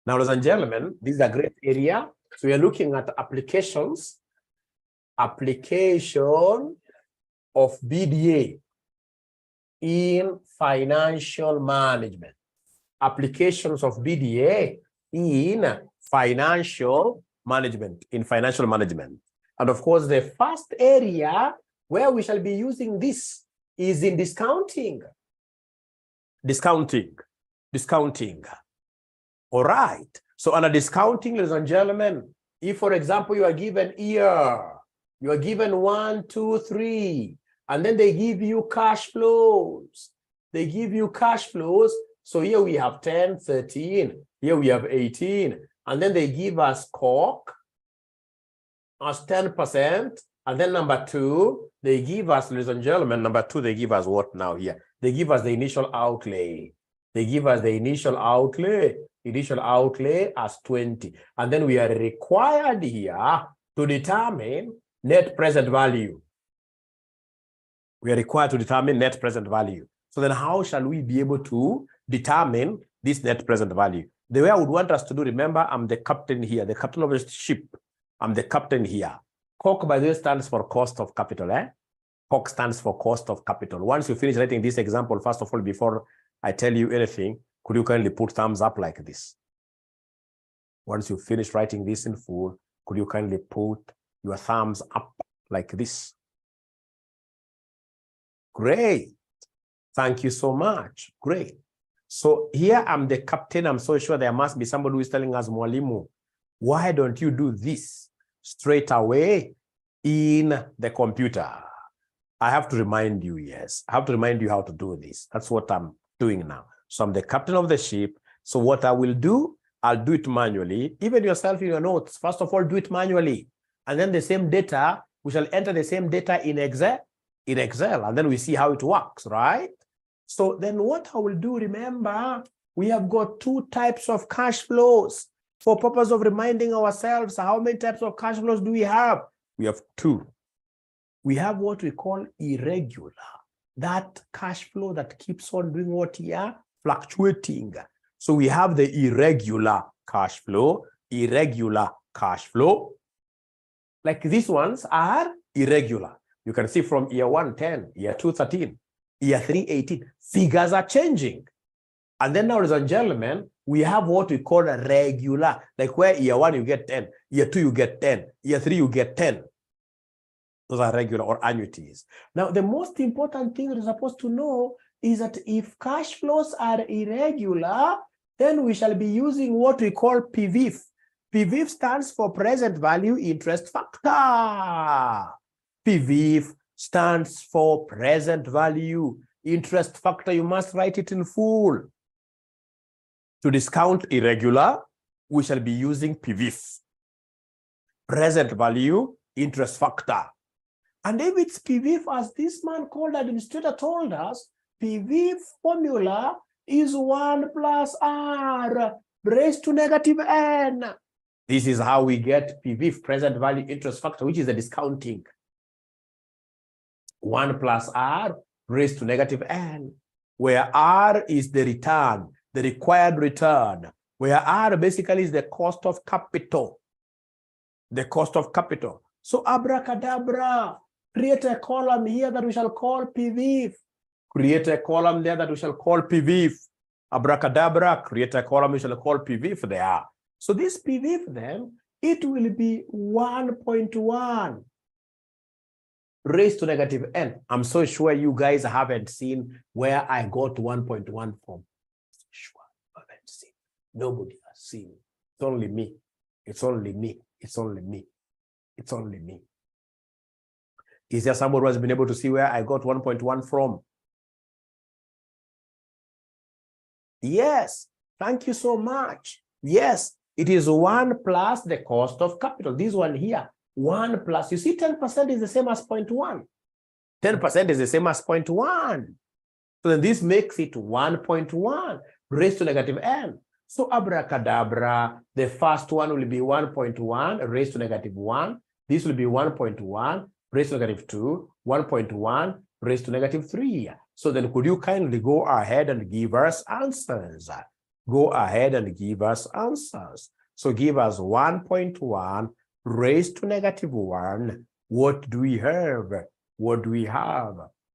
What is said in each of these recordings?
Now, ladies and gentlemen, this is a great area. So we are looking at applications, application of BDA in financial management. Applications of BDA in financial management, And of course, the first area where we shall be using this is in discounting. Discounting. All right. So under discounting, ladies and gentlemen, if, for example, you are given year, you are given 1, 2, 3, and then they give you cash flows. They give you cash flows. So here we have 10, 13. Here we have 18. And then they give us cork as 10%. And then number 2, they give us, ladies and gentlemen, number 2, they give us what now here? They give us the initial outlay. They give us the initial outlay as 20. And then we are required here to determine net present value. We are required to determine net present value. So then how shall we be able to determine this net present value? The way I would want us to do, remember, I'm the captain here, the captain of the ship. I'm the captain here. COC, by the way, stands for cost of capital. COC stands for cost of capital. Once you finish writing this example, first of all, before I tell you anything, could you kindly put thumbs up like this? Once you finish writing this in full, could you kindly put your thumbs up like this? Great. Thank you so much. Great. So here I'm the captain. I'm so sure there must be somebody who is telling us, Mwalimu, why don't you do this straight away in the computer? I have to remind you, yes. I have to remind you how to do this. That's what I'm doing now. So I'm the captain of the ship. So what I will do, I'll do it manually. Even yourself in your notes, first of all, do it manually. And then the same data, we shall enter the same data in Excel, and then we see how it works, right? So then what I will do, remember, we have got 2 types of cash flows. For purpose of reminding ourselves, how many types of cash flows do we have? We have 2. We have what we call irregular. That cash flow that keeps on doing what here? Fluctuating. So we have the irregular cash flow. Like these ones are irregular. You can see from year 1, 10, year 2, 13, year 3, 18. Figures are changing. And then now, ladies and gentlemen, we have what we call a regular, like where year 1 you get 10, year 2 you get 10, year 3 you get 10. Those are regular or annuities. Now, the most important thing you're supposed to know is that if cash flows are irregular, then we shall be using what we call PVIF. PVIF stands for present value interest factor. PVIF stands for present value interest factor. You must write it in full. To discount irregular, we shall be using PVIF. Present value interest factor. And if it's PVIF, as this man called administrator told us, PVIF formula is 1 plus R raised to negative N. This is how we get PVIF, present value interest factor, which is the discounting. 1 plus R raised to negative N, where R is the return, the required return, where R basically is the cost of capital. The cost of capital. So abracadabra, create a column here that we shall call PVIF. Create a column there that we shall call PVIF. Abracadabra, create a column we shall call PVIF there. So this PVIF then, it will be 1.1 raised to negative N. I'm so sure you guys haven't seen where I got 1.1 from. Sure, I haven't seen. Nobody has seen. It's only me. It's only me. It's only me. It's only me. Is there somebody who has been able to see where I got 1.1 from? Yes. Thank you so much. Yes. It is 1 plus the cost of capital. This one here. 1 plus. You see, 10% is the same as 0.1. 10% is the same as 0.1. So then this makes it 1.1 raised to negative N. So abracadabra, the first one will be 1.1 raised to negative 1. This will be 1.1 raised to negative 2, 1.1 raised to negative 3. So then could you kindly go ahead and give us answers? Go ahead and give us answers. So give us 1.1 raised to negative 1. What do we have? What do we have?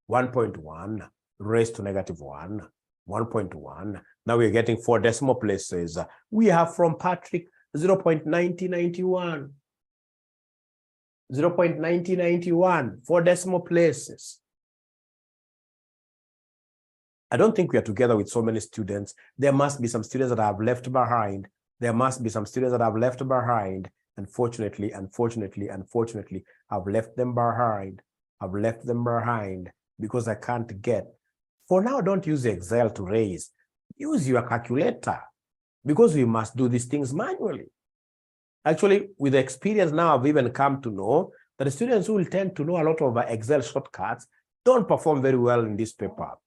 1.1 raised to negative 1. 1.1. Now we're getting 4 decimal places. We have from Patrick 0.9091. 0.9091, 4 decimal places. I don't think we are together with so many students. There must be some students that I have left behind. There must be some students that I've left behind. Unfortunately, I've left them behind. I've left them behind because I can't get. For now, don't use Excel to raise. Use your calculator because we must do these things manually. Actually, with the experience now, I've even come to know that the students who will tend to know a lot of Excel shortcuts don't perform very well in this paper.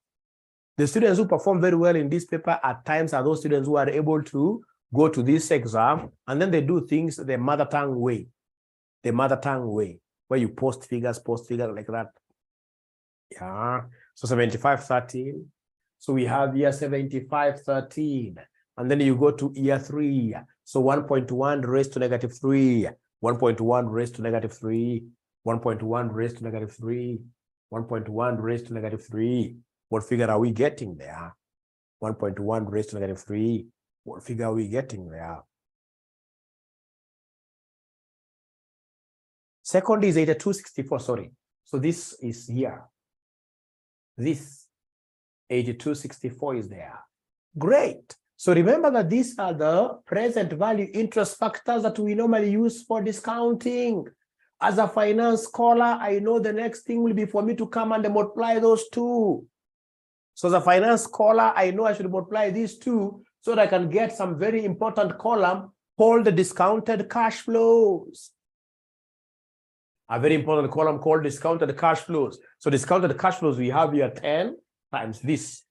The students who perform very well in this paper at times are those students who are able to go to this exam and then they do things the mother tongue way, where you post figures like that. Yeah, so 7513. So we have here 7513, and then you go to year 3. So 1.1 raised to negative 3, 1.1 raised to negative 3, 1.1 raised to negative 3, 1.1 raised to negative 3. What figure are we getting there? 1.1 raised to negative 3. What figure are we getting there? Second is 8264, sorry. So this is here. This 8264 is there. Great. So remember that these are the present value interest factors that we normally use for discounting. As a finance scholar, I know the next thing will be for me to come and multiply those two. So as a finance scholar, I know I should multiply these two so that I can get some very important column called the discounted cash flows. A very important column called discounted cash flows. So discounted cash flows, we have here 10 times this,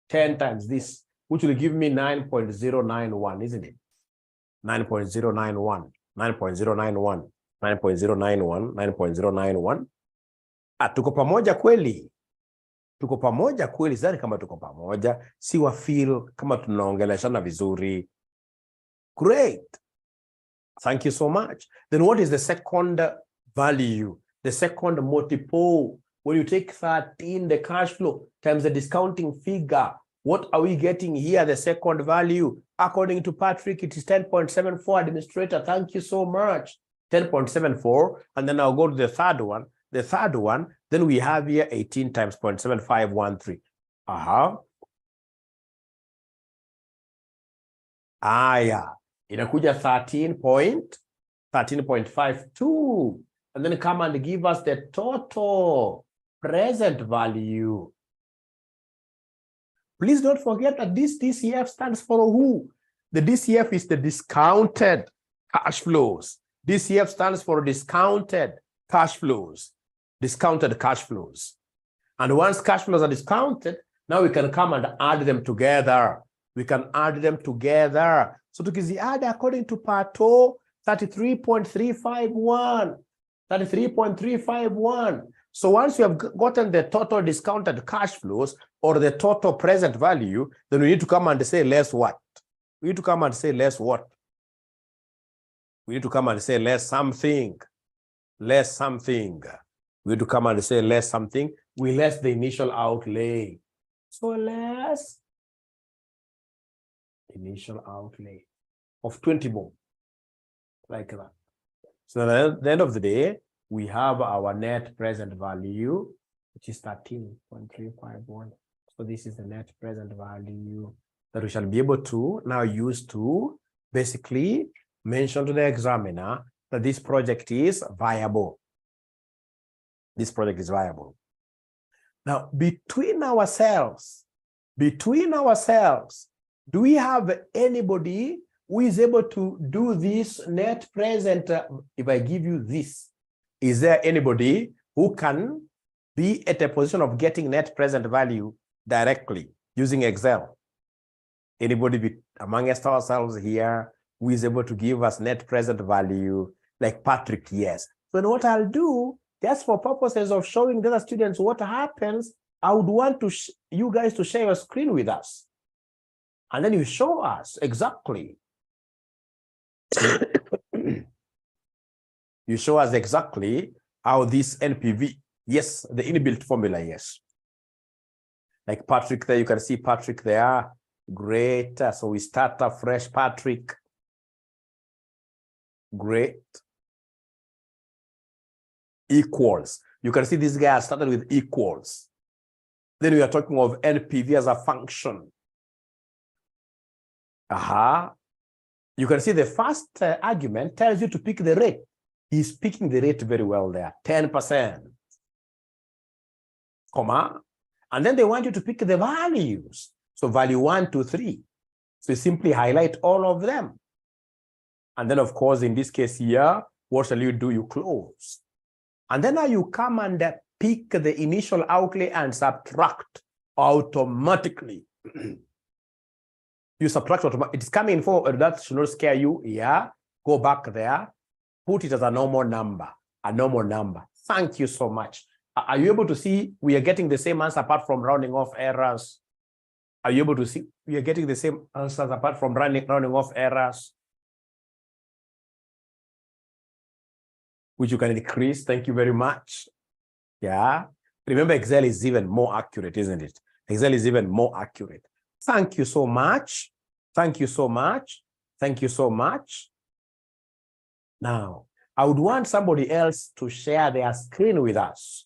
10 times this, which will give me 9.091, isn't it? 9.091, 9.091, 9.091, 9.091. Tuko pamoja kweli? Tuko pamoja kweli? Sidhani kama tuko pamoja. Si wa feel kama tunaongeleshana vizuri. Great. Thank you so much. Then what is the second value? The second multiple. When you take 13, the cash flow, times the discounting figure, what are we getting here? The second value. According to Patrick, it is 10.74. Administrator, thank you so much. 10.74. And then I'll go to the third one. The third one, then we have here 18 times 0.7513. Yeah. Inakuja 13.52. And then come and give us the total present value. Please don't forget that this DCF stands for who? The DCF is the discounted cash flows. DCF stands for discounted cash flows. Discounted cash flows. And once cash flows are discounted, now we can come and add them together. We can add them together. So to add according to Pato, 33.351. 33.351. So once you have gotten the total discounted cash flows or the total present value, then we need to come and say less what? We need to come and say less what? We need to come and say less something. Less something. We need to come and say less something. We less the initial outlay. So less initial outlay of 20 bob. Like that. So at the end of the day, we have our net present value, which is 13.351. So this is the net present value that we shall be able to now use to basically mention to the examiner that this project is viable. This project is viable. Now, between ourselves, do we have anybody who is able to do this net present? If I give you this, is there anybody who can be at a position of getting net present value directly using Excel? Anybody amongst ourselves here who is able to give us net present value? Like Patrick, yes. So then what I'll do, just for purposes of showing the other students what happens, I would want to you guys to share your screen with us. And then you show us exactly. You show us exactly how this NPV, yes, the inbuilt formula, yes. Like Patrick there, you can see Patrick there. Great. So we start afresh, Patrick. Great. Equals. You can see this guy started with equals. Then we are talking of NPV as a function. You can see the first argument tells you to pick the rate. He's picking the rate very well there, 10%. Comma. And then they want you to pick the values. So value 1, 2, 3. So you simply highlight all of them. And then, of course, in this case here, what shall you do? You close. And then now you come and pick the initial outlay and subtract automatically. You subtract automatically. It's coming for that should not scare you. Yeah. Go back there. Put it as a normal number. A normal number. Thank you so much. Are you able to see we are getting the same answer apart from rounding off errors? Are you able to see we are getting the same answers apart from rounding off errors? Which you can increase. Thank you very much. Yeah. Remember, Excel is even more accurate, isn't it? Excel is even more accurate. Thank you so much. Thank you so much. Thank you so much. Now, I would want somebody else to share their screen with us.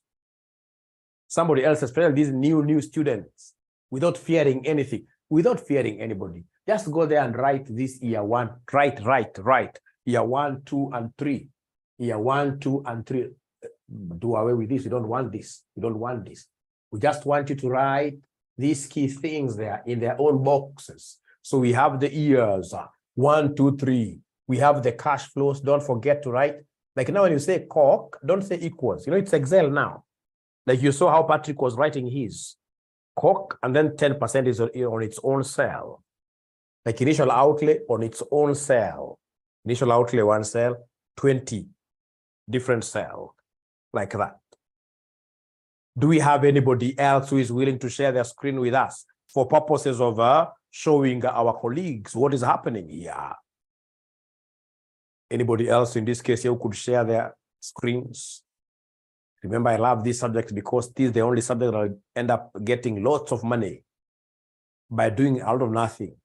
Somebody else, especially these new students, without fearing anything, without fearing anybody. Just go there and write this year 1. Write. Year 1, 2, and 3. Year 1, 2, and 3. Do away with this. You don't want this. You don't want this. We just want you to write these key things there in their own boxes. So we have the years, 1, 2, 3. We have the cash flows. Don't forget to write. Like now when you say cork, don't say equals. You know, it's Excel now. Like you saw how Patrick was writing his. Cork, and then 10% is on its own cell. Like initial outlay on its own cell. Initial outlay 1 cell, 20 different cell. Like that. Do we have anybody else who is willing to share their screen with us for purposes of showing our colleagues what is happening here? Anybody else in this case here who could share their screens? Remember, I love this subject because this is the only subject that I'll end up getting lots of money by doing out of nothing.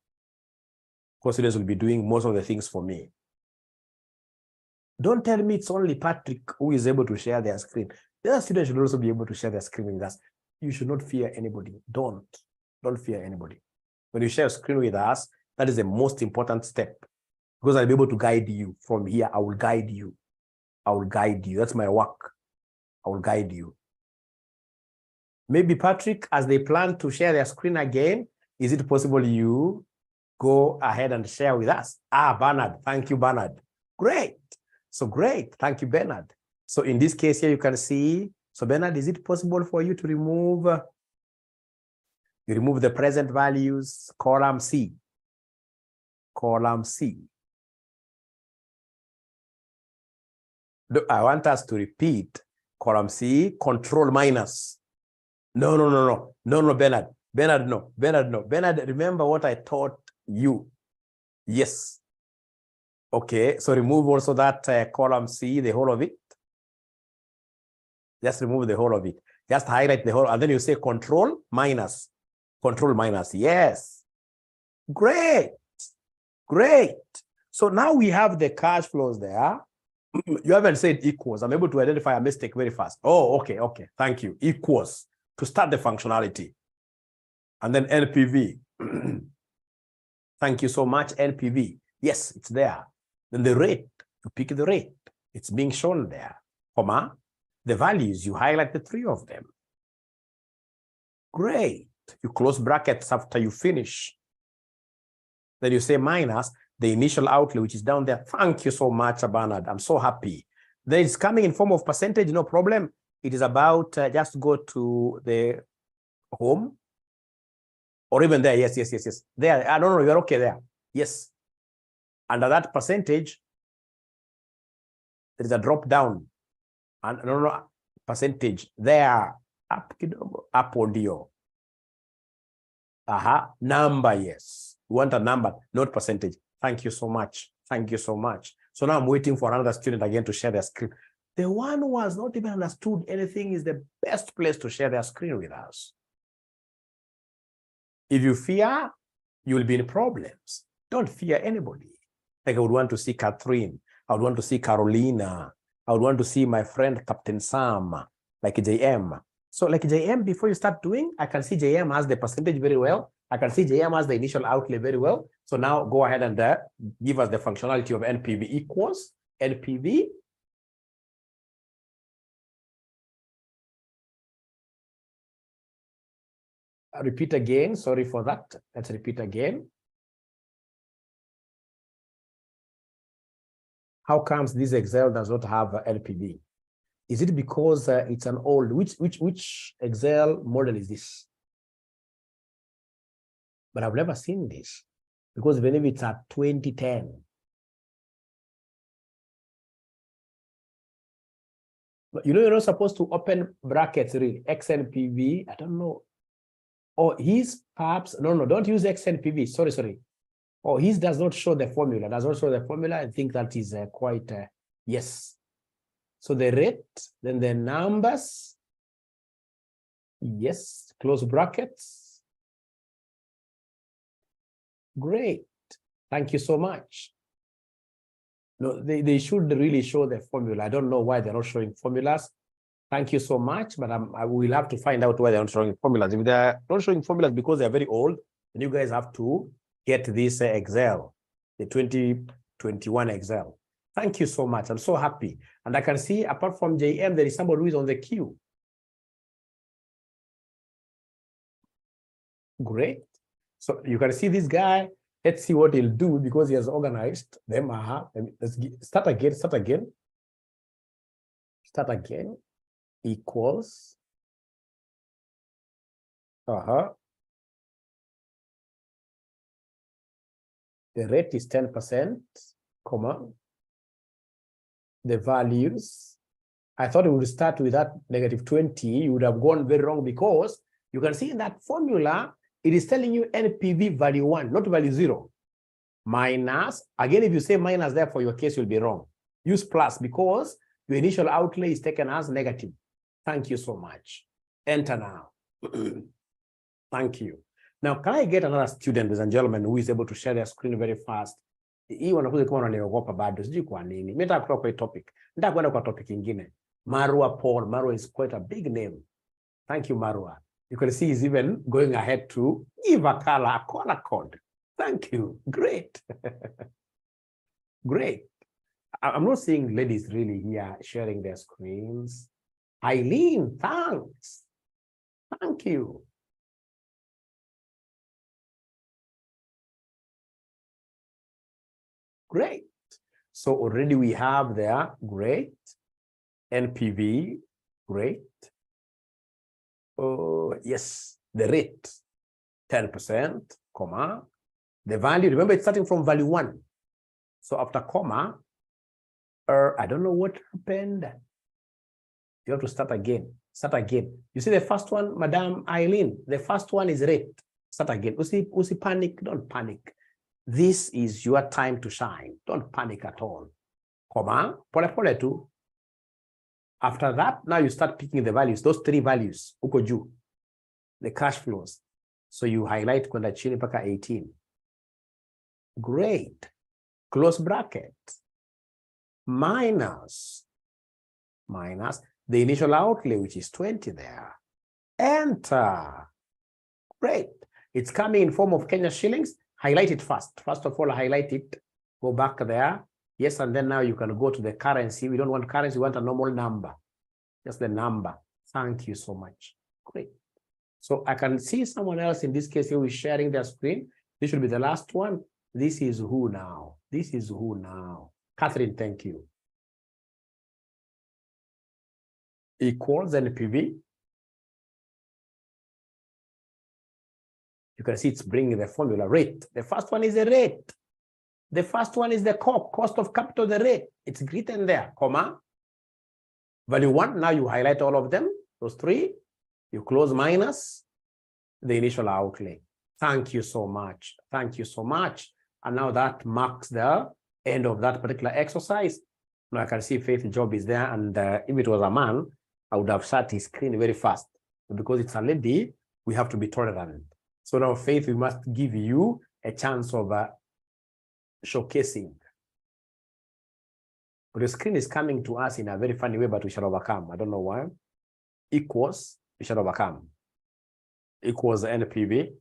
Course students will be doing most of the things for me. Don't tell me it's only Patrick who is able to share their screen. The other students should also be able to share their screen with us. You should not fear anybody. Don't fear anybody. When you share a screen with us, that is the most important step. Because I'll be able to guide you from here. I will guide you. I will guide you. That's my work. I will guide you. Maybe Patrick, as they plan to share their screen again, is it possible you go ahead and share with us? Bernard. Thank you, Bernard. Great. So great. Thank you, Bernard. So in this case here, you can see, so Bernard, is it possible for you to remove, you remove the present values, column C. Column C. I want us to repeat column C, control minus. No, Bernard. Bernard, no. Bernard, remember what I taught you. Yes. Okay, so remove also that column C, the whole of it. Just remove the whole of it. Just highlight the whole, and then you say control minus. Control minus, yes. Great. So now we have the cash flows there. You haven't said equals. I'm able to identify a mistake very fast. Oh, okay. Thank you. Equals to start the functionality. And then NPV. Thank you so much, NPV. Yes, it's there. Then the rate, you pick the rate. It's being shown there. Comma, the values, you highlight the 3 of them. Great. You close brackets after you finish. Then you say minus the initial outlay, which is down there. Thank you so much, Bernard. I'm so happy. Then it's coming in form of percentage, no problem. It is about, just go to the home. Or even there, yes. There, no, you're okay there. Yes. Under that percentage, there is a drop down. And no, percentage there. Up audio. Number, yes. We want a number, not percentage. Thank you so much. Thank you so much. So now I'm waiting for another student again to share their screen. The one who has not even understood anything is the best place to share their screen with us. If you fear, you will be in problems. Don't fear anybody. Like I would want to see Catherine. I would want to see Carolina. I would want to see my friend Captain Sam, like JM. So like JM, before you start doing, I can see JM has the percentage very well. I can see JM has the initial outlay very well. So now go ahead and give us the functionality of NPV equals NPV. Repeat again. Sorry for that. Let's repeat again. How comes this Excel does not have NPV? Is it because it's an old, which Excel model is this? But I've never seen this because I believe it's at 2010. But you know, you're not supposed to open brackets, really. XNPV, I don't know. Oh, his perhaps, no, don't use XNPV. Sorry. Oh, his does not show the formula. Does not show the formula. I think that is quite, yes. So the rate, then the numbers. Yes, close brackets. Great. Thank you so much. No, they should really show the formula. I don't know why they're not showing formulas. Thank you so much, but I will have to find out why they're not showing formulas. If they're not showing formulas because they're very old, then you guys have to get this Excel, the 2021 Excel. Thank you so much. I'm so happy. And I can see, apart from JM, there is somebody who is on the queue. Great. So you can see this guy. Let's see what he'll do because he has organized them. Let's start again. Equals. The rate is 10%, comma. The values. I thought it would start with that -20. You would have gone very wrong because you can see in that formula, it is telling you NPV value 1, not value 0. Minus, again, if you say minus there for your case, you'll be wrong. Use plus because your initial outlay is taken as negative. Thank you so much. Enter now. Thank you. Now, can I get another student, ladies and gentlemen, who is able to share their screen very fast? Hii wanakuja kama wanaogopa bado, sijui kwa nini. Mimi nataka kutoka kwa topic. Nataka kwenda kwa topic nyingine. Marwa Paul. Marwa is quite a big name. Thank you, Marwa. You can see he's even going ahead to give a color code. Thank you. Great. Great. I'm not seeing ladies really here sharing their screens. Eileen, thanks. Thank you. Great. So already we have there, great. NPV, great. Oh, yes, the rate, 10%, comma. The value, remember it's starting from value 1. So after comma, I don't know what happened. You have to start again. Start again. You see the first one, Madam Eileen, the first one is rate. Start again. Usi panic, don't panic. This is your time to shine. Don't panic at all. Comma, pole tu. After that, now you start picking the values, those 3 values, ukoju, the cash flows. So you highlight kwenda chini mpaka 18. Great. Close bracket. Minus the initial outlay, which is 20 there. Enter. Great. It's coming in form of Kenya shillings. Highlight it first. First of all, highlight it. Go back there. Yes, and then now you can go to the currency. We don't want currency, we want a normal number. Just the number. Thank you so much. Great. So I can see someone else in this case who is sharing their screen. This should be the last one. This is who now? This is who now? Catherine, thank you. Equals NPV. You can see it's bringing the formula rate. The first one is the rate. The first one is the cost of capital, the rate. It's written there, comma. Value 1, now you highlight all of them, those 3. You close minus the initial outlay. Thank you so much. Thank you so much. And now that marks the end of that particular exercise. Now I can see Faith's job is there. And if it was a man, I would have shut his screen very fast. But because it's a lady, we have to be tolerant. So now, Faith, we must give you a chance of showcasing. But the screen is coming to us in a very funny way, but we shall overcome. I don't know why. Equals, we shall overcome. Equals NPV.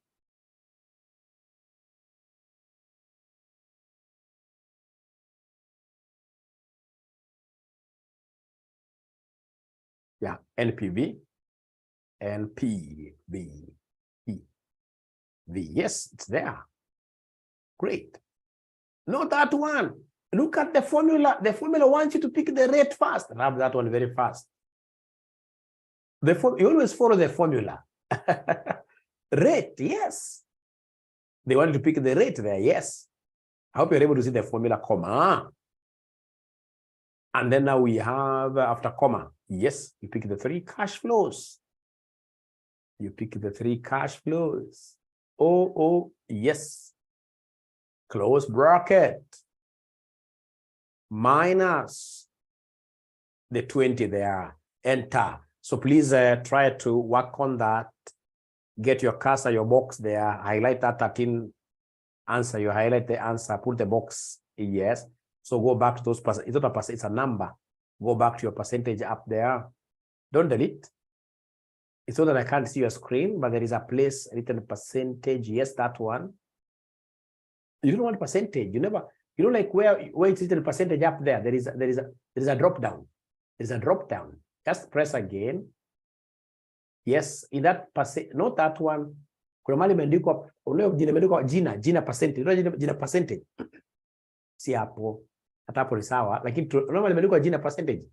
Yeah, NPV. NPV. Yes, it's there. Great. Not that one. Look at the formula. The formula wants you to pick the rate first. Rub that one very fast. You always follow the formula. Rate, yes. They want you to pick the rate there, yes. I hope you're able to see the formula, comma. And then now we have, after comma, yes, you pick the 3 cash flows. You pick the 3 cash flows. Oh, yes. Close bracket. Minus the 20 there. Enter. So please try to work on that. Get your cursor, your box there. Highlight that 13 answer. You highlight the answer. Put the box yes. So go back to those percent. It's not a percent, it's a number. Go back to your percentage up there. Don't delete. It's so that I can't see your screen, but there is a place written percentage. Yes, that one. You don't want percentage. You know, like where it's written percentage up there. There is a drop down. There's a drop down. Just press again. Yes, in that percent, not that one. Kuna mali imeandikwa jina percentage. Jina percentage. Si hapo. Hata hapo ni sawa, lakini normally imeandikwa jina percentage.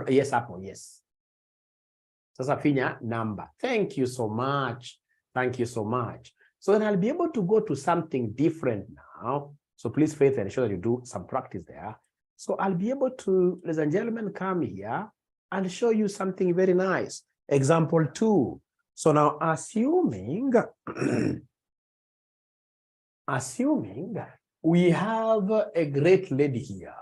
Yes hapo, yes. Sasa finya number. Thank you so much. Thank you so much. So then I'll be able to go to something different now. So please, Faith, ensure that you do some practice there. So I'll be able to, ladies and gentlemen, come here and show you something very nice. Example 2. So now assuming we have a great lady here,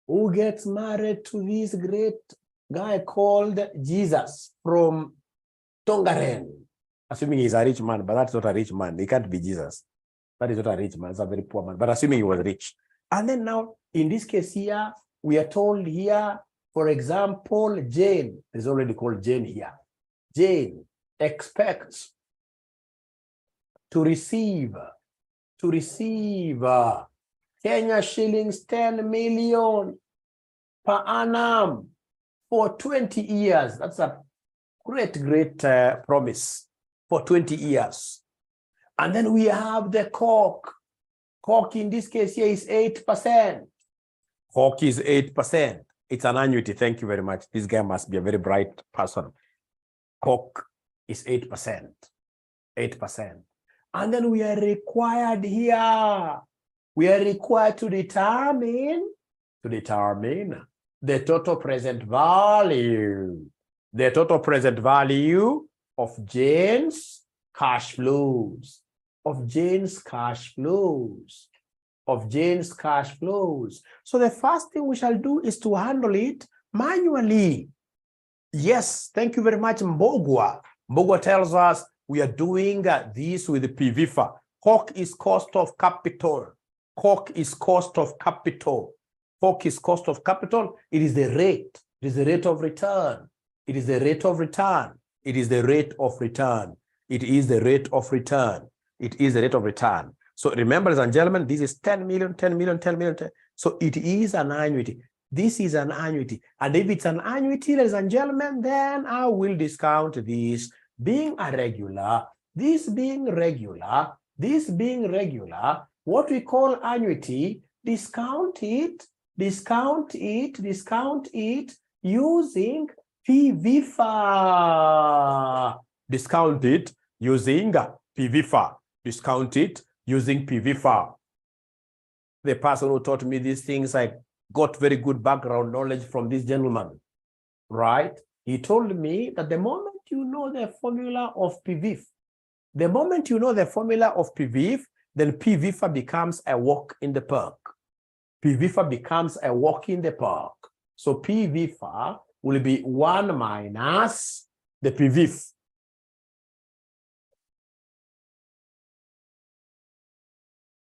who gets married to this great guy called Jesus from Tongaren. Assuming he's a rich man, but that's not a rich man. He can't be Jesus. That is not a rich man. It's a very poor man. But assuming he was rich. And then now, in this case here, we are told here, for example, Jane is already called Jane here. Jane expects to receive Kenya shillings 10 million per annum for 20 years. That's a great promise for 20 years. And then we have the cork. Cork in this case here is 8%. Cork is 8%. It's an annuity. Thank you very much. This guy must be a very bright person. Cork is 8%. 8%. And then we are required here. We are required to determine the total present value. The total present value of Jane's cash flows. Of Jane's cash flows. Of Jane's cash flows. So the first thing we shall do is to handle it manually. Yes, thank you very much, Mbogwa. Mbogwa tells us we are doing this with the PVFA. Cork is cost of capital. Cork is cost of capital. Cork is cost of capital. It is the rate. It is the rate of return. It is the rate of return. It is the rate of return. It is the rate of return. It is the rate of return. So remember, ladies and gentlemen, this is 10 million, 10 million, 10 million. 10. So it is an annuity. This is an annuity. And if it's an annuity, ladies and gentlemen, then I will discount this being a regular, this being regular, this being regular, what we call annuity, discount it using PVFA. Discount it using PVFA. Discount it using PVFA. The person who taught me these things, I got very good background knowledge from this gentleman, right? He told me that the moment you know the formula of PVIF, the moment you know the formula of PVIF, then PVIFA becomes a walk in the park. PVIFA becomes a walk in the park. So PVIFA will be 1 minus the PVIF.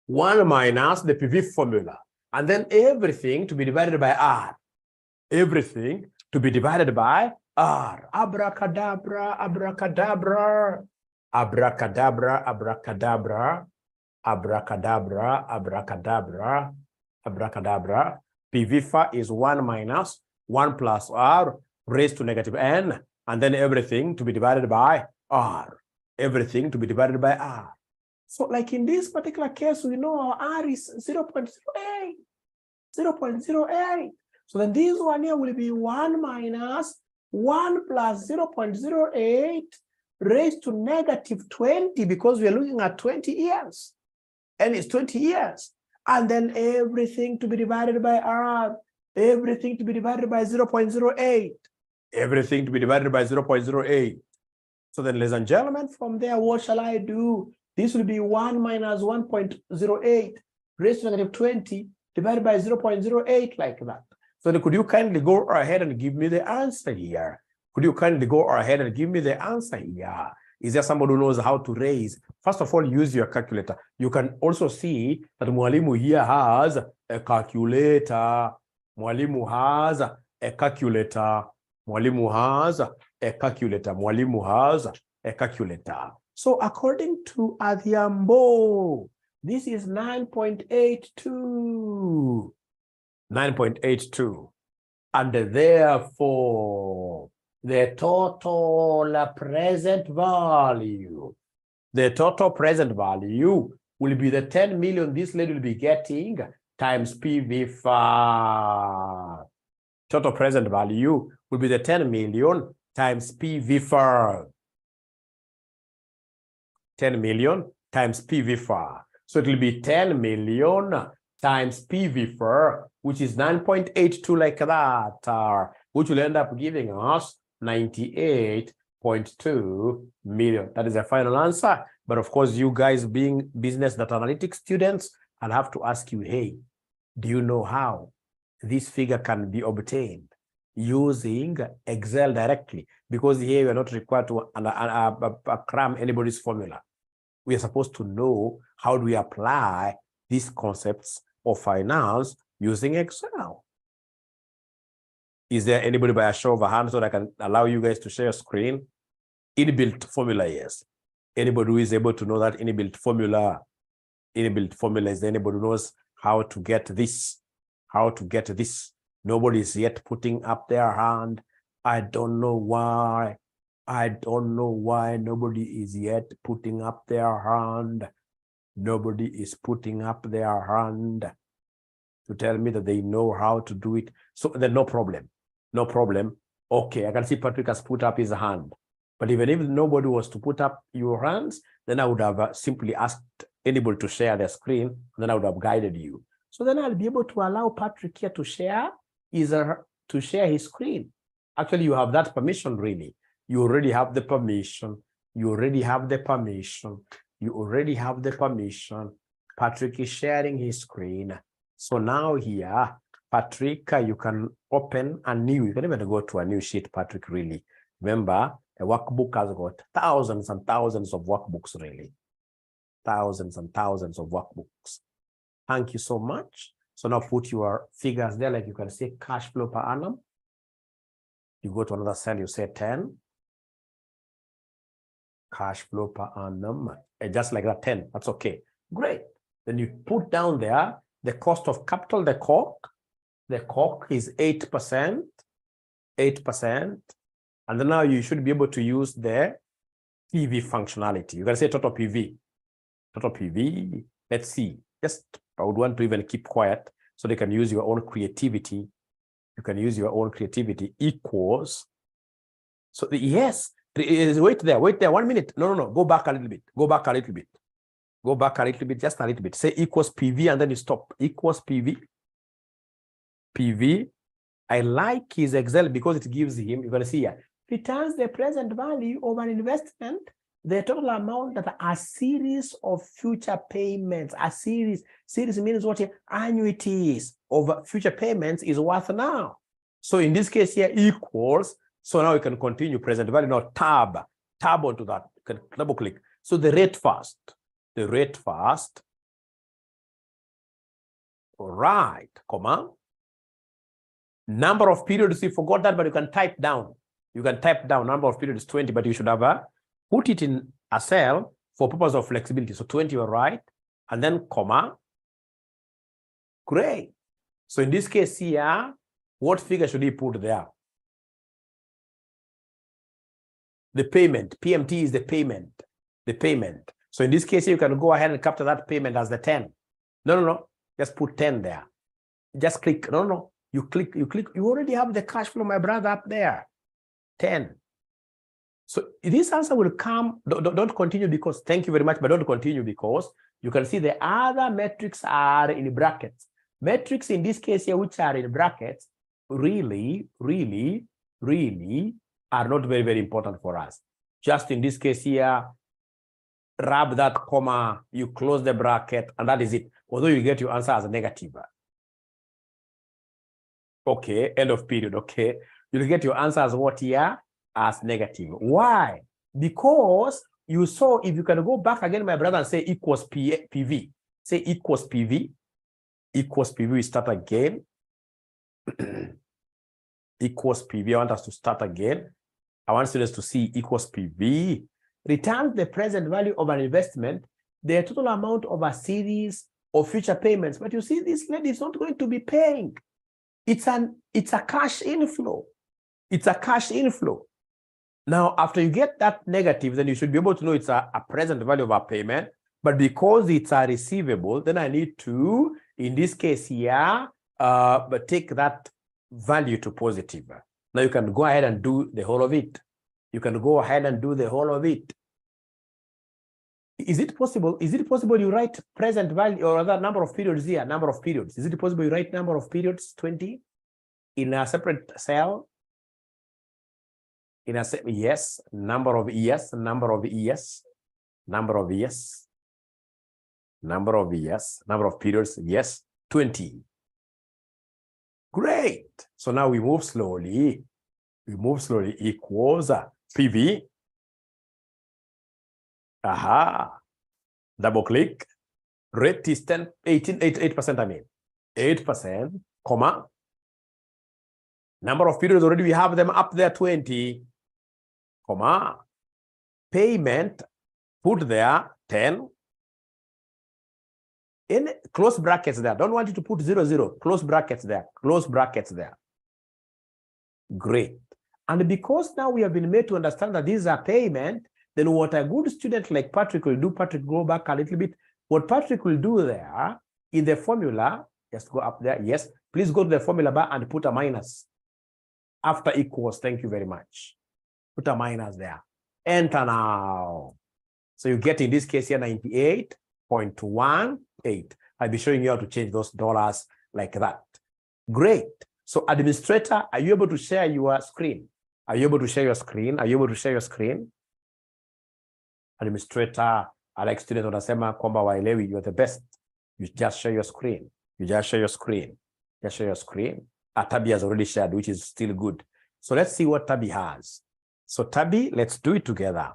One minus the PVIF formula. And then everything to be divided by R. Everything to be divided by R. Abracadabra, abracadabra, abracadabra, abracadabra, abracadabra, abracadabra, abracadabra. PVIFA is 1 minus 1 plus R raised to negative N, and then everything to be divided by R. Everything to be divided by R. So like in this particular case, we know our R is 0.08, 0.08. So then this one here will be 1 minus 1 plus 0.08 raised to negative 20, because we are looking at 20 years. And it's 20 years. And then everything to be divided by R, everything to be divided by 0.08, everything to be divided by 0.08. So then, ladies and gentlemen, from there, what shall I do? This will be 1 minus 1.08 raised to negative 20 divided by 0.08, like that. So then could you kindly go ahead and give me the answer here? Could you kindly go ahead and give me the answer here? Is there somebody who knows how to raise? First of all, use your calculator. You can also see that Mwalimu here has a calculator. Mwalimu has a calculator. Mwalimu has a calculator. Mwalimu has a calculator. So according to Adhiambo, this is 9.82. 9.82. And therefore, the total present value, the total present value will be the 10 million this lady will be getting times PVIFA. Total present value will be the 10 million times PVIFA. 10 million times PVIFA. So it will be 10 million times PVIFA, which is 9.82 like that, which will end up giving us 98.2 million. That is the final answer. But of course, you guys being business data analytics students, I'll have to ask you, hey, do you know how this figure can be obtained using Excel directly? Because here we are not required to cram anybody's formula. We are supposed to know how do we apply these concepts of finance using Excel. Is there anybody by a show of a hand so that I can allow you guys to share a screen? Inbuilt formula, yes. Anybody who is able to know that inbuilt formula? Inbuilt formula, is there anybody who knows how to get this? How to get this? Nobody is yet putting up their hand. I don't know why. I don't know why nobody is yet putting up their hand. Nobody is putting up their hand to tell me that they know how to do it. So then no problem. No problem. Okay, I can see Patrick has put up his hand. But even if nobody was to put up your hands, then I would have simply asked anybody to share their screen, and then I would have guided you. So then I'll be able to allow Patrick here to share his screen. Actually, you have that permission, really. You already have the permission. You already have the permission. You already have the permission. Patrick is sharing his screen. So now here, Patrick, you can open a new, you can even go to a new sheet, Patrick, really. Remember, a workbook has got thousands and thousands of workbooks, really. Thousands and thousands of workbooks. Thank you so much. So now put your figures there, like you can see cash flow per annum. You go to another cell, you say 10. Cash flow per annum, just like that, 10. That's okay. Great. Then you put down there the cost of capital, the COC. The COC is 8%. 8%. And then now you should be able to use the PV functionality. You can say total PV. Total PV. Let's see. Just, I would want to even keep quiet so they can use your own creativity. You can use your own creativity equals. So yes, wait there, 1 minute. No, go back a little bit. Go back a little bit. Go back a little bit, just a little bit. Say equals PV and then you stop. Equals PV. PV. I like his Excel because it gives him, you're going to see here, returns the present value of an investment, the total amount that a series of future payments, a series means what? Annuities of future payments is worth now. So in this case here equals, so now we can continue present value, now tab onto that, you can double click. So the rate first, right, comma, number of periods, you forgot that, but you can type down. You can type down number of periods 20, but you should have put it in a cell for purpose of flexibility. So 20, you're right. And then comma. Great. So in this case here, what figure should he put there? The payment. PMT is the payment. The payment. So in this case, you can go ahead and capture that payment as the 10. No. Just put 10 there. Just click. No. You click. You already have the cash flow, my brother, up there. 10. So this answer will come. Don't continue because, thank you very much, but don't continue because you can see the other metrics are in brackets. Metrics in this case here, which are in brackets, really are not very, very important for us. Just in this case here, rub that comma, you close the bracket, and that is it. Although you get your answer as a negative. Okay, end of period. Okay, you'll get your answer as what here? As negative. Why? Because you saw, if you can go back again, my brother, and say equals PV. Say equals PV. Equals PV, we start again. Equals PV, I want us to start again. I want students to see equals PV. Returns the present value of an investment, the total amount of a series of future payments. But you see, this lady is not going to be paying. It's a cash inflow. It's a cash inflow. Now, after you get that negative, then you should be able to know it's a present value of a payment. But because it's a receivable, then I need to, in this case here, but take that value to positive. Now you can go ahead and do the whole of it. You can go ahead and do the whole of it. Is it possible? Is it possible you write present value or other number of periods here? Number of periods. Is it possible you write number of periods 20 in a separate cell? In a yes, number of years, number of years, number of years, number of years, number of periods, yes, 20. Great. So now we move slowly. We move slowly equals PV. Aha. Double click. Rate is 8%, I mean. 8%, comma. Number of periods already we have them up there 20, comma. Payment, put there 10. In close brackets there. Don't want you to put 00. Close brackets there. Close brackets there. Great. And because now we have been made to understand that these are payment, then what a good student like Patrick will do, Patrick, go back a little bit. What Patrick will do there in the formula, just go up there. Yes, please go to the formula bar and put a minus after equals. Thank you very much. Put a minus there. Enter now. So you get in this case here 98.18. I'll be showing you how to change those dollars like that. Great. So administrator, are you able to share your screen? Are you able to share your screen? Are you able to share your screen? Administrator, like student wanasema kwamba waelewi, you're the best. You just share your screen. You just share your screen. Just share your screen. Tabi has already shared, which is still good. So let's see what Tabi has. So Tabi, let's do it together.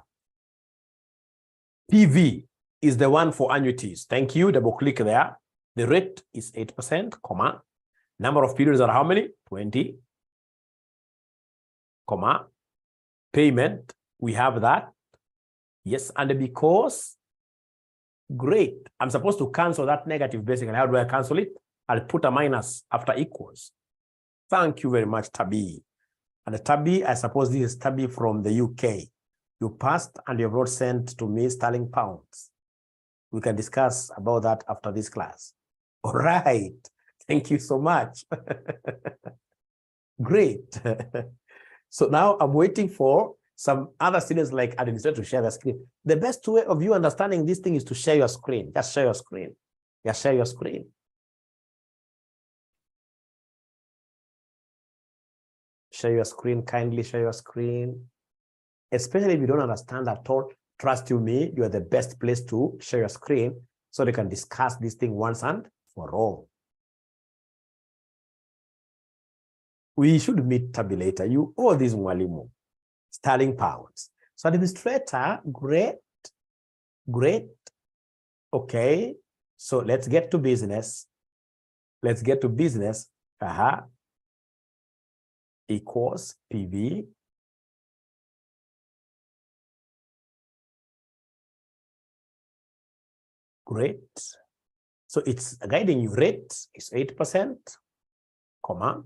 PV is the one for annuities. Thank you. Double click there. The rate is 8%, comma. Number of periods are how many? 20, comma. Payment, we have that. Yes, and because, great. I'm supposed to cancel that negative basically. How do I cancel it? I'll put a minus after equals. Thank you very much, Tabi. And Tabi, I suppose this is Tabi from the UK. You passed and you have not sent to me sterling pounds. We can discuss about that after this class. All right. Thank you so much. Great. So now I'm waiting for some other students like administrator to share their screen. The best way of you understanding this thing is to share your screen. Just share your screen. Just share your screen. Share your screen, kindly share your screen. Especially if you don't understand at all, trust you me, you are the best place to share your screen so they can discuss this thing once and for all. We should meet tabulator. You owe this mwalimu, sterling pounds. So administrator, great. Okay, so let's get to business. Let's get to business. Equals PV. Great. So it's guiding you rate is 8%, comma.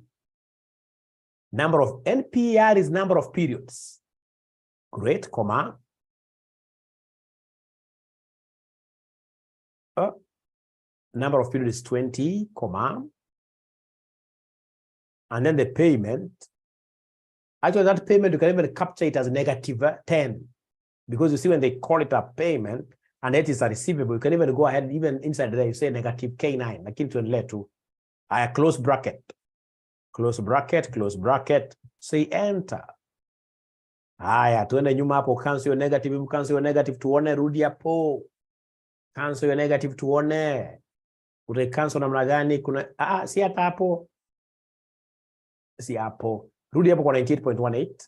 Number of NPR is number of periods. Great, comma. Number of periods is 20, comma. And then the payment. Actually, that payment, you can even capture it as negative 10. Because you see when they call it a payment, and it is a receivable, you can even go ahead, even inside there, you say negative K9, like into to a close bracket. Close bracket, say enter. Haya, tuende nyuma hapo, cancel your negative, tuone, rudi hapo. Cancel your negative, tuone. Ute cancel namna gani? Kuna, si hata hapo. Si hapo. Rudi hapo kwa 98.18.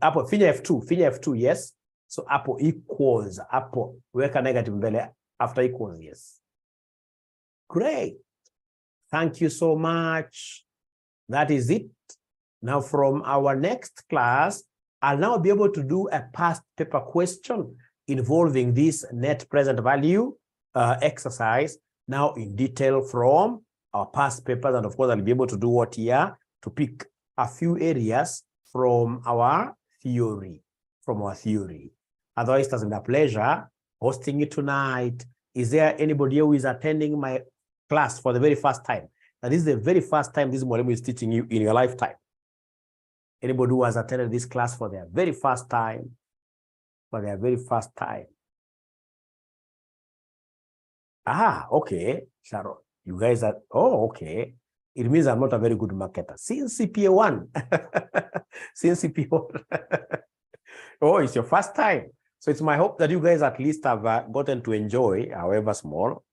Hapo, finya F2, yes. So hapo equals, hapo, weka negative mbele, after equals, yes. Great. Thank you so much. That is it. Now from our next class, I'll now be able to do a past paper question involving this net present value exercise now in detail from our past papers. And of course, I'll be able to do what here to pick a few areas from our theory. Otherwise, it has been a pleasure hosting you tonight. Is there anybody who is attending my class for the very first time? That is the very first time this model is teaching you in your lifetime. Anybody who has attended this class for their very first time? Okay, Sharon. You guys are, okay. It means I'm not a very good marketer. Since CPA1. Since CPA1. It's your first time. So it's my hope that you guys at least have gotten to enjoy, however small,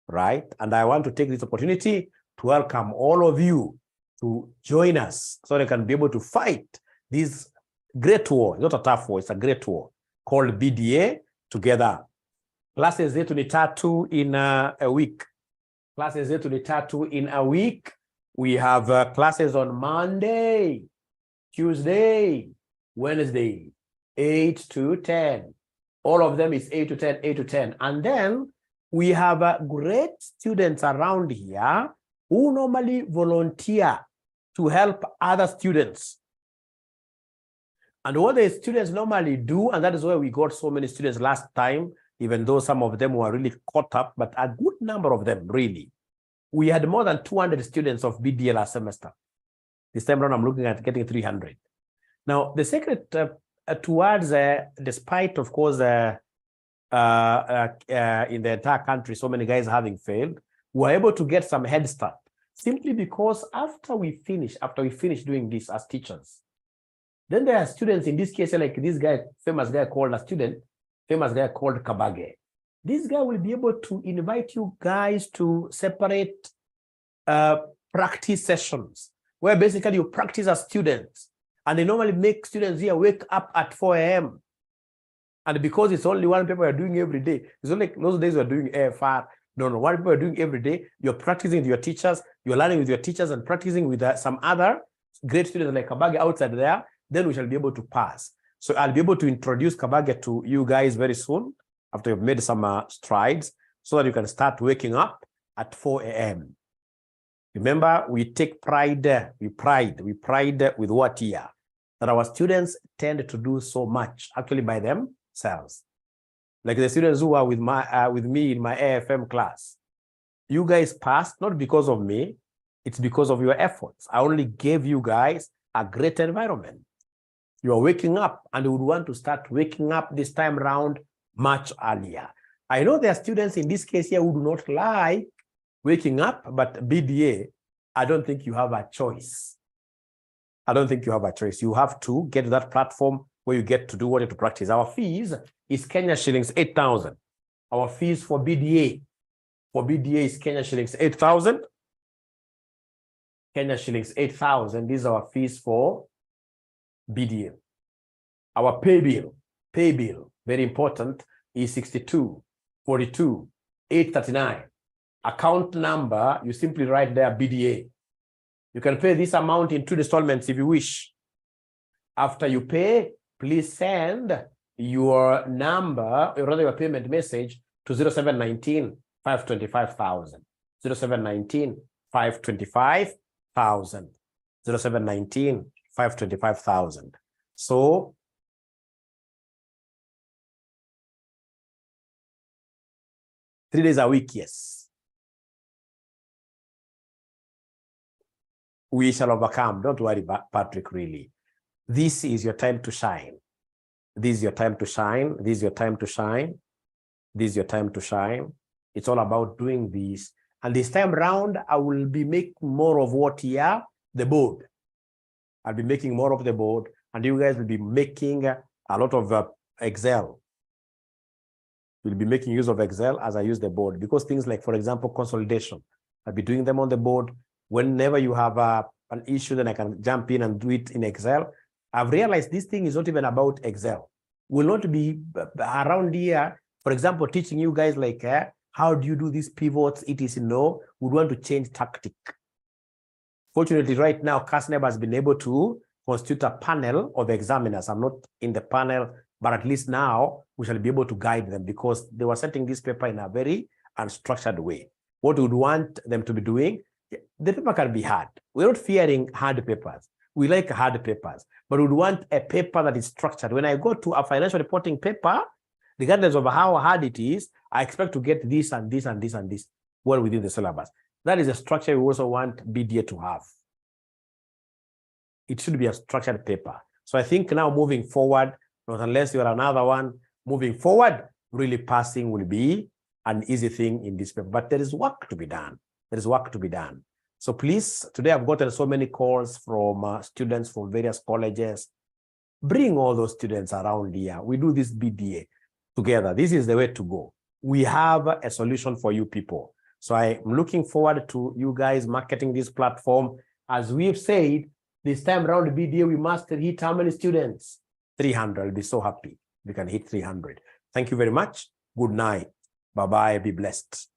right? And I want to take this opportunity to welcome all of you to join us so they can be able to fight this great war. It's not a tough war, it's a great war called BDA together. Classes zetu ni tatu in a week. We have classes on Monday, Tuesday, Wednesday, 8 to 10. All of them is 8 to 10. And then we have great students around here who normally volunteer to help other students. And what the students normally do, and that is why we got so many students last time, even though some of them were really caught up, but a good number of them, really. We had more than 200 students of BDA last semester. This time around, I'm looking at getting 300. Now, the secret towards, despite, of course, in the entire country, so many guys having failed, we were able to get some head start, simply because after we finish doing this as teachers, then there are students, in this case, like this guy, famous guy called Kabage. This guy will be able to invite you guys to separate practice sessions, where basically you practice as students. And they normally make students here wake up at 4 a.m. And because it's only one paper you're doing every day, it's not like those days we're doing AFR. No, one paper you're doing every day. You're practicing with your teachers, you're learning with your teachers and practicing with some other great students like Kabage outside there. Then we shall be able to pass. So I'll be able to introduce Kabage to you guys very soon after you've made some strides so that you can start waking up at 4 a.m. Remember, we take pride, we pride with what here? That our students tend to do so much, actually by themselves. Like the students who are with me in my AFM class. You guys passed, not because of me, it's because of your efforts. I only gave you guys a great environment. You are waking up, and you would want to start waking up this time around much earlier. I know there are students in this case here who do not like waking up, but BDA, I don't think you have a choice. I don't think you have a choice. You have to get to that platform where you get to do what you have to practice. Our fees is Kenya shillings 8,000. Our fees for BDA is Kenya shillings 8,000. Kenya shillings 8,000. These are our fees for BDA. Our pay bill, very important, is 62,42,839. Account number, you simply write there BDA. You can pay this amount in 2 installments if you wish. After you pay, please send your number, or rather your payment message, to 0719 525,000. 0719 525,000. 0719 525,000. So three days a week, yes. We shall overcome. Don't worry, Patrick, really. This is your time to shine. This is your time to shine. This is your time to shine. This is your time to shine. It's all about doing this. And this time round, I will be making more of what here, the board. I'll be making more of the board, and you guys will be making a lot of Excel. We'll be making use of Excel as I use the board, because things like, for example, consolidation, I'll be doing them on the board. Whenever you have an issue, then I can jump in and do it in Excel. I've realized this thing is not even about Excel. We'll not be around here, for example, teaching you guys like, how do you do these pivots, etc. No, we want to change tactic. Fortunately, right now, CASNEB has been able to constitute a panel of examiners. I'm not in the panel, but at least now we shall be able to guide them, because they were setting this paper in a very unstructured way. What we would want them to be doing, the paper can be hard. We're not fearing hard papers. We like hard papers, but we would want a paper that is structured. When I go to a financial reporting paper, regardless of how hard it is, I expect to get this and this and this and this well within the syllabus. That is a structure we also want BDA to have. It should be a structured paper. So I think now moving forward, not unless you're another one, moving forward, really passing will be an easy thing in this paper. But there is work to be done. There is work to be done. So please, today I've gotten so many calls from students from various colleges. Bring all those students around here. We do this BDA together. This is the way to go. We have a solution for you people. So I'm looking forward to you guys marketing this platform. As we've said, this time around BDA, we must hit how many students? 300. I'll be so happy we can hit 300. Thank you very much. Good night. Bye-bye. Be blessed.